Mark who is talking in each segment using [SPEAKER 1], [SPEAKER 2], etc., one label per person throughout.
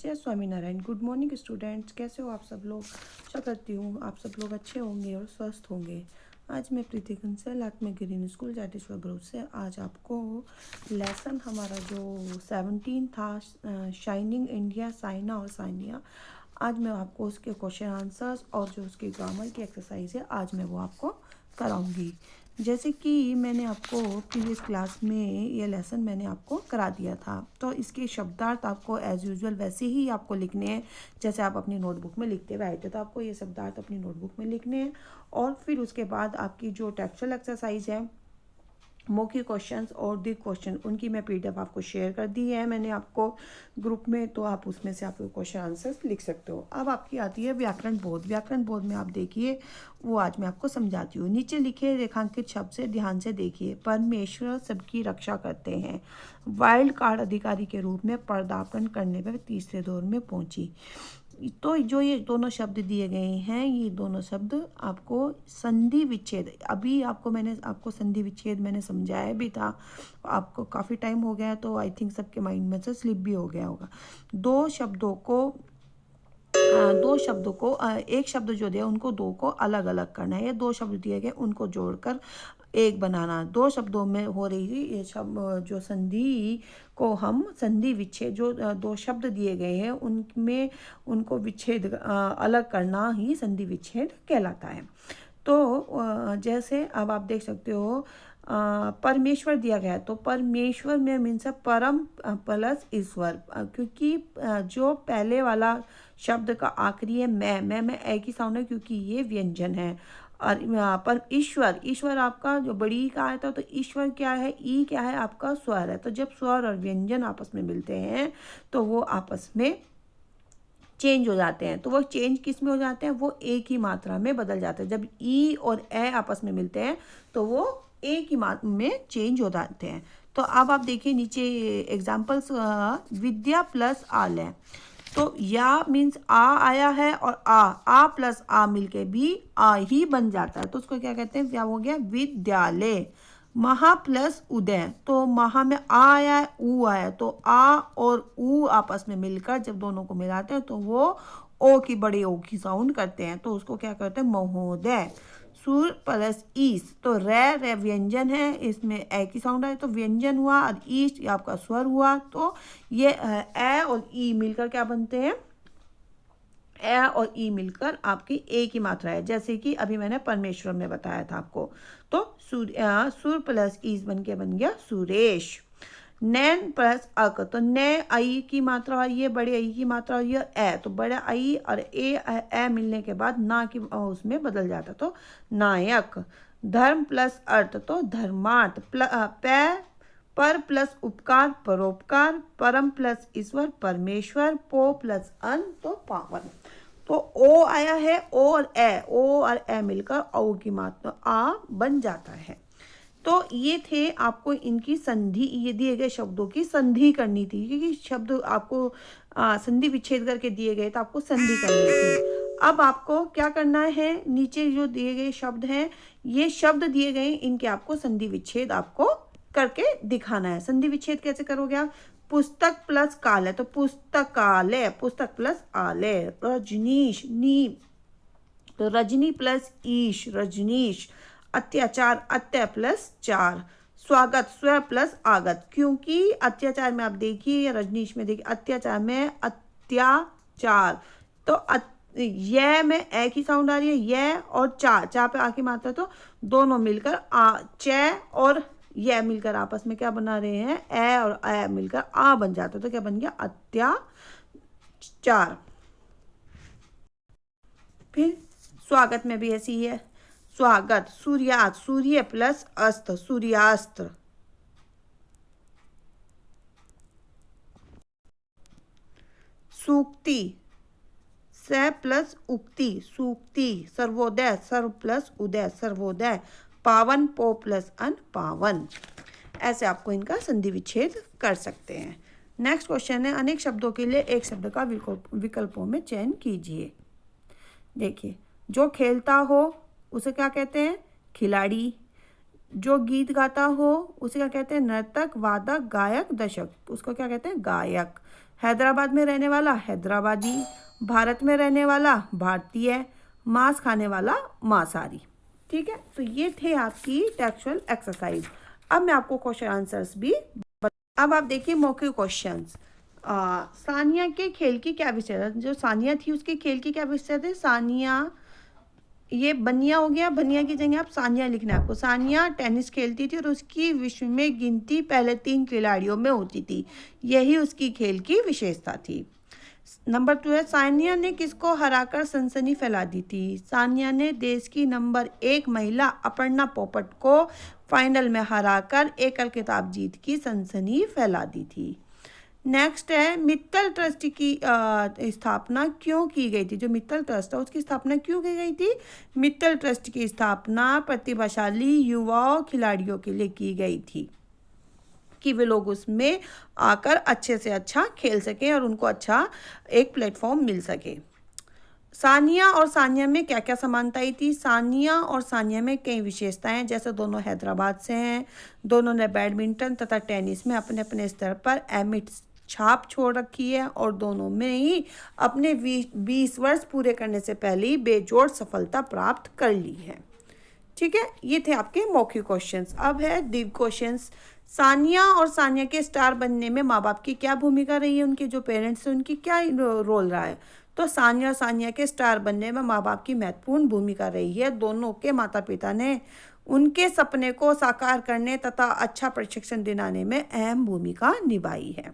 [SPEAKER 1] जय Swaminarayan. Good morning students, कैसे हो आप सब लोग। आशा करती हूँ आप सब लोग अच्छे होंगे और स्वस्थ होंगे। आज मैं प्रीति कंसल आत्मिक ग्रीन स्कूल जाटेश्वर ग्रुप से आज आपको लेसन हमारा जो 17 था, शाइनिंग इंडिया, साइना और सानिया, आज मैं आपको उसके क्वेश्चन आंसर्स और जो उसकी ग्रामर की एक्सरसाइज है आज मैं वो आपको कराऊंगी। जैसे कि मैंने आपको प्रीवियस क्लास में ये लेसन मैंने आपको करा दिया था, तो इसके शब्दार्थ आपको एज़ यूजुअल वैसे ही आपको लिखने हैं जैसे आप अपनी नोटबुक में लिखते हुए आए थे। तो आपको ये शब्दार्थ अपनी नोटबुक में लिखने हैं और फिर उसके बाद आपकी जो टेक्सचुअल एक्सरसाइज है, मौखिक क्वेश्चंस और दी क्वेश्चन, उनकी मैं पीडीएफ आपको शेयर कर दी है मैंने आपको ग्रुप में, तो आप उसमें से आप क्वेश्चन आंसर्स लिख सकते हो। अब आपकी आती है व्याकरण बोध। व्याकरण बोध में आप देखिए वो आज मैं आपको समझाती हूँ। नीचे लिखे रेखांकित शब्द से ध्यान से देखिए। परमेश्वर सबकी रक्षा करते हैं। वाइल्ड कार्ड अधिकारी के रूप में पदार्पण करने पर तीसरे दौर में पहुंची। तो जो ये दोनों शब्द दिए गए हैं, ये दोनों शब्द आपको संधि विच्छेद, अभी आपको मैंने आपको संधि विच्छेद मैंने समझाया भी था, आपको काफ़ी टाइम हो गया तो आई थिंक सबके माइंड में से स्लिप भी हो गया होगा। दो शब्दों को एक शब्द जो दिया उनको दो को अलग अलग करना है, या दो शब्द दिए गए उनको जोड़कर एक बनाना। दो शब्दों में हो रही थी ये शब्द जो संधि को हम संधि विच्छेद, जो दो शब्द दिए गए हैं उनमें उनको विच्छेद अलग करना ही संधि विच्छेद कहलाता है। तो जैसे अब आप देख सकते हो परमेश्वर दिया गया है, तो परमेश्वर में मीन्स परम प्लस ईश्वर, क्योंकि जो पहले वाला शब्द का आखिरी है मैं में एक ही साउंड है क्योंकि ये व्यंजन है। और पर ईश्वर, ईश्वर आपका जो बड़ी का आया था, तो ईश्वर क्या है, ई क्या है आपका स्वर है। तो जब स्वर और व्यंजन आपस में मिलते हैं तो वो आपस में चेंज हो जाते हैं। तो वो चेंज किस में हो जाते हैं, वो एक ही मात्रा में बदल जाते हैं। जब ई और ए आपस में मिलते हैं तो वो एक ही मात्रा में चेंज हो जाते हैं। तो अब आप देखिए नीचे एग्जाम्पल्स, विद्या प्लस आल है, तो या मीन्स आ आया है और आ प्लस आ मिलके भी आ ही बन जाता है, तो उसको क्या कहते हैं, क्या हो गया, विद्यालय। महा प्लस उदय, तो महा में आ आया है, ऊ आया, तो आ और ऊ आपस में मिलकर जब दोनों को मिलाते हैं तो वो ओ की बड़ी ओ की साउंड करते हैं, तो उसको क्या करते हैं, महोदय। सुर प्लस ईस, तो रे व्यंजन है, इसमें ए की साउंड आए तो व्यंजन हुआ, और ईस्ट ये आपका स्वर हुआ। तो ये ए और ई मिलकर क्या बनते हैं, ए और ई मिलकर आपकी एक ही मात्रा है, जैसे कि अभी मैंने परमेश्वर में बताया था आपको। तो सुर प्लस ईस बन गया सुरेश। नैन प्लस अक, तो नै आई की मात्रा और ये बड़े आई की मात्रा और ये ए, तो बड़ा आई और ए मिलने के बाद ना की उसमें बदल जाता, तो नायक। धर्म प्लस अर्थ, तो धर्मार्थ। पर प्लस उपकार, परोपकार। परम प्लस ईश्वर, परमेश्वर। पो प्लस अन, तो पावन। तो ओ आया है, ओ और ए मिलकर ओ की मात्रा आ बन जाता है। तो ये थे आपको इनकी संधि, ये दिए गए शब्दों की संधि करनी थी, क्योंकि शब्द आपको संधि विच्छेद करके दिए गए तो आपको संधि करनी थी। अब आपको क्या करना है, नीचे जो दिए गए शब्द हैं, ये शब्द दिए गए, इनके आपको संधि विच्छेद आपको करके दिखाना है। संधि विच्छेद कैसे करोगे आप, पुस्तक प्लस काल है, तो पुस्तकालय, पुस्तक प्लस आलय। रजनीश, नी, तो रजनी प्लस ईश, रजनीश। अत्याचार, अत्य प्लस चार। स्वागत, स्व प्लस आगत, क्योंकि अत्याचार में आप देखिए या रजनीश में देखिए, अत्याचार में अत्याचार, तो ये में ए की साउंड आ रही है, ये और चा पे आ की मात्रा, तो दोनों मिलकर च और ये मिलकर आपस में क्या बना रहे हैं, ए और ए मिलकर आ बन जाता, तो क्या बन गया, अत्याचार। फिर स्वागत में भी ऐसी ही है, स्वागत। सूर्यास्त, सूर्य प्लस अस्त, सूर्यास्त। सूक्ति, स प्लस उक्ति, सूक्ति। सर्वोदय, सर्व प्लस उदय, सर्वोदय। पावन, पो प्लस अन, पावन। ऐसे आपको इनका संधि विच्छेद कर सकते हैं। नेक्स्ट क्वेश्चन है, अनेक शब्दों के लिए एक शब्द का विकल्पों में चयन कीजिए। देखिए, जो खेलता हो उसे क्या कहते हैं, खिलाड़ी। जो गीत गाता हो उसे क्या कहते हैं, नर्तक, वादक, गायक, दर्शक, उसको क्या कहते हैं, गायक। हैदराबाद में रहने वाला हैदराबादी, भारत में रहने वाला भारतीय, मांस खाने वाला मांसाहारी। ठीक है, तो ये थे आपकी टेक्सचुअल एक्सरसाइज। अब मैं आपको क्वेश्चन आंसर्स भी अब आप देखिए मौखिक क्वेश्चंस। सानिया के खेल की क्या विशेषता, जो सानिया थी उसके खेल की क्या विशेषता थी? सानिया, ये बनिया हो गया, बनिया की जगह आप सानिया लिखना है आपको। सानिया टेनिस खेलती थी और उसकी विश्व में गिनती पहले 3 खिलाड़ियों में होती थी, यही उसकी खेल की विशेषता थी। नंबर 2 है, सानिया ने किसको हराकर सनसनी फैला दी थी? सानिया ने देश की नंबर 1 महिला अपर्णा पोपट को फाइनल में हराकर एकल खिताब जीत की सनसनी फैला दी थी। नेक्स्ट है, मित्तल ट्रस्ट की स्थापना क्यों की गई थी? जो मित्तल ट्रस्ट है उसकी स्थापना क्यों की गई थी? मित्तल ट्रस्ट की स्थापना प्रतिभाशाली युवा खिलाड़ियों के लिए की गई थी कि वे लोग उसमें आकर अच्छे से अच्छा खेल सकें और उनको अच्छा एक प्लेटफॉर्म मिल सके। सानिया और सानिया में क्या क्या समानताएं थी? सानिया और सानिया में कई विशेषताएं हैं, जैसे दोनों हैदराबाद से हैं, दोनों ने बैडमिंटन तथा टेनिस में अपने अपने स्तर पर अमिट छाप छोड़ रखी है और दोनों में ही अपने 20 वर्ष पूरे करने से पहले ही बेजोड़ सफलता प्राप्त कर ली है। ठीक है, ये थे आपके मौखिक क्वेश्चंस। अब है दीर्घ क्वेश्चंस। सानिया और सानिया के स्टार बनने में माँ बाप की क्या भूमिका रही है? उनके जो पेरेंट्स हैं उनकी क्या रोल रहा है? तो सानिया और सानिया के स्टार बनने में माँ बाप की महत्वपूर्ण भूमिका रही है। दोनों के माता पिता ने उनके सपने को साकार करने तथा अच्छा प्रशिक्षण दिलाने में अहम भूमिका निभाई है।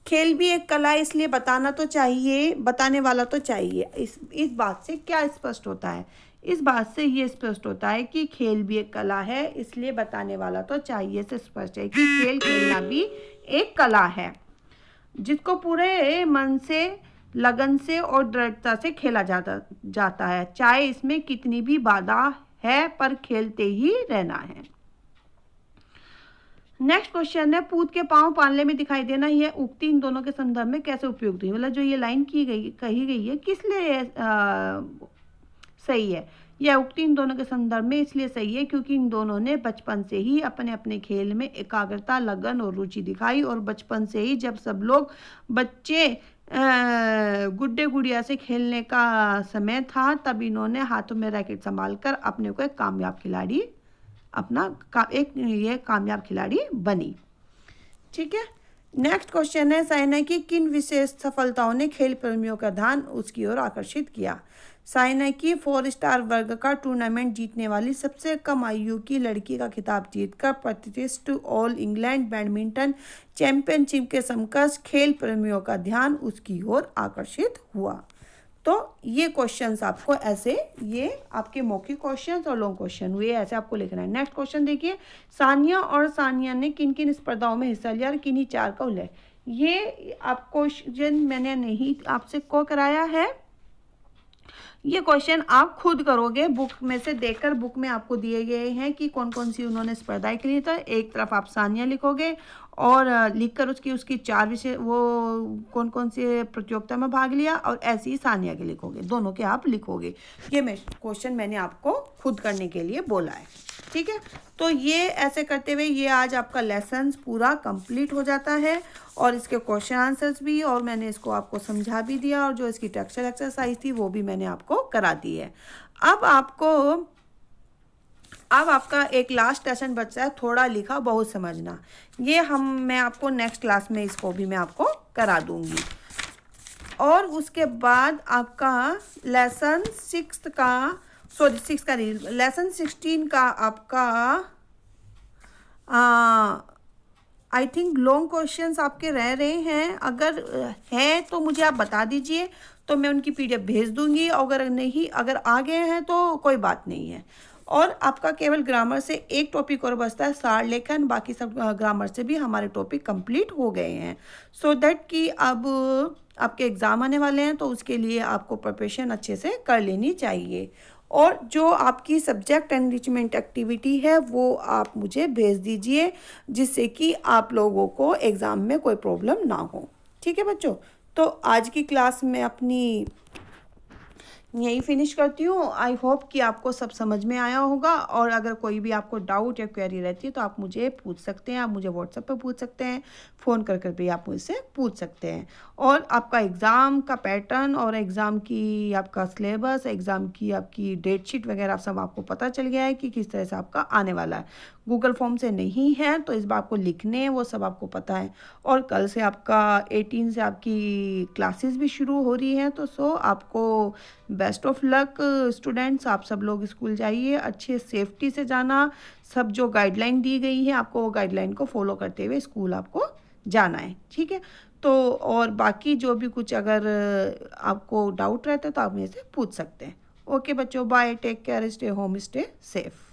[SPEAKER 1] खेल भी एक कला है, इसलिए बताना तो चाहिए, बताने वाला तो चाहिए। इस बात से क्या स्पष्ट होता है? इस बात से ये स्पष्ट होता है कि खेल भी एक कला है, इसलिए बताने वाला तो चाहिए से स्पष्ट है कि खेल खेलना भी एक कला है जिसको पूरे मन से, लगन से और दृढ़ता से खेला जाता है, चाहे इसमें कितनी भी बाधा है, पर खेलते ही रहना है। नेक्स्ट क्वेश्चन है, पूत के पांव पालने में दिखाई देना, यह उक्ति इन दोनों के संदर्भ में कैसे उपयुक्त हुई? मतलब जो ये लाइन कही गई है किस लिए सही है? यह उक्ति इन दोनों के संदर्भ में इसलिए सही है क्योंकि इन दोनों ने बचपन से ही अपने अपने खेल में एकाग्रता, लगन और रुचि दिखाई और बचपन से ही जब सब लोग बच्चे गुड्डे गुड़िया से खेलने का समय था, तब इन्होंने हाथों में रैकेट संभालकर अपने को एक कामयाब खिलाड़ी कामयाब खिलाड़ी बनी। ठीक है, नेक्स्ट क्वेश्चन है, साइना की किन विशेष सफलताओं ने खेल प्रेमियों का ध्यान उसकी ओर आकर्षित किया? साइना की 4 स्टार वर्ग का टूर्नामेंट जीतने वाली सबसे कम आयु की लड़की का खिताब जीतकर प्रतिष्ठित ऑल इंग्लैंड बैडमिंटन चैंपियनशिप के समकक्ष खेल प्रेमियों का ध्यान उसकी ओर आकर्षित हुआ। तो ये क्वेश्चंस आपको ऐसे, ये आपके मौखिक क्वेश्चंस और लॉन्ग क्वेश्चन हुए, ऐसे आपको लिखना है। नेक्स्ट क्वेश्चन देखिए, सानिया और सानिया ने किन किन स्पर्धाओं में हिस्सा लिया और किन्हीं 4 का उल्लेख? ये आपको क्वेश्चन मैंने नहीं आपसे को कराया है, ये क्वेश्चन आप खुद करोगे, बुक में से देखकर। बुक में आपको दिए गए हैं कि कौन कौन सी उन्होंने स्पर्धाएं के लिए था। एक तरफ आप सानिया लिखोगे और लिखकर उसकी 4 विषय, वो कौन कौन से प्रतियोगिता में भाग लिया, और ऐसे ही सानिया के लिखोगे, दोनों के आप लिखोगे। ये क्वेश्चन मैंने आपको खुद करने के लिए बोला है। ठीक है, तो ये ऐसे करते हुए ये आज आपका लेसन पूरा कंप्लीट हो जाता है और इसके क्वेश्चन आंसर्स भी, और मैंने इसको आपको समझा भी दिया, और जो इसकी टेक्सचुअल एक्सरसाइज थी वो भी मैंने आपको करा दी है। अब आपका एक लास्ट लेसन बचा है, थोड़ा लिखा बहुत समझना। ये मैं आपको नेक्स्ट क्लास में इसको भी मैं आपको करा दूंगी। और उसके बाद आपका लेसन 6 का लेसन 16 का आपका आई थिंक लॉन्ग क्वेश्चंस आपके रह रहे हैं। अगर है तो मुझे आप बता दीजिए, तो मैं उनकी PDF भेज दूंगी। अगर आ गए हैं तो कोई बात नहीं है। और आपका केवल ग्रामर से एक टॉपिक और बचता है, सार लेखन। बाकी सब ग्रामर से भी हमारे टॉपिक कंप्लीट हो गए हैं। सो दैट कि अब आपके एग्ज़ाम आने वाले हैं, तो उसके लिए आपको प्रिपरेशन अच्छे से कर लेनी चाहिए। और जो आपकी सब्जेक्ट एनरिचमेंट एक्टिविटी है वो आप मुझे भेज दीजिए, जिससे कि आप लोगों को एग्ज़ाम में कोई प्रॉब्लम ना हो। ठीक है बच्चों, तो आज की क्लास में अपनी यही फिनिश करती हूँ। आई होप कि आपको सब समझ में आया होगा, और अगर कोई भी आपको डाउट या क्वेरी रहती है तो आप मुझे पूछ सकते हैं, आप मुझे व्हाट्सएप पे पूछ सकते हैं, फ़ोन कर कर भी आप मुझसे पूछ सकते हैं। और आपका एग्ज़ाम का पैटर्न और एग्ज़ाम की आपका सिलेबस, एग्ज़ाम की आपकी डेट शीट वगैरह सब आपको पता चल गया है कि किस तरह से आपका आने वाला है। गूगल फॉर्म से नहीं है तो इस बार आपको लिखने हैं, वो सब आपको पता है। और कल से आपका 18 से आपकी क्लासेस भी शुरू हो रही हैं, तो सो आपको बेस्ट ऑफ लक स्टूडेंट्स। आप सब लोग स्कूल जाइए, अच्छे सेफ्टी से जाना। सब जो गाइडलाइन दी गई है आपको, वो गाइडलाइन को फॉलो करते हुए स्कूल आपको जाना है, ठीक है। तो और बाकी जो भी कुछ अगर आपको डाउट रहता है तो आप मेरे से पूछ सकते हैं। ओके बच्चों, bye, take care, stay home, stay safe.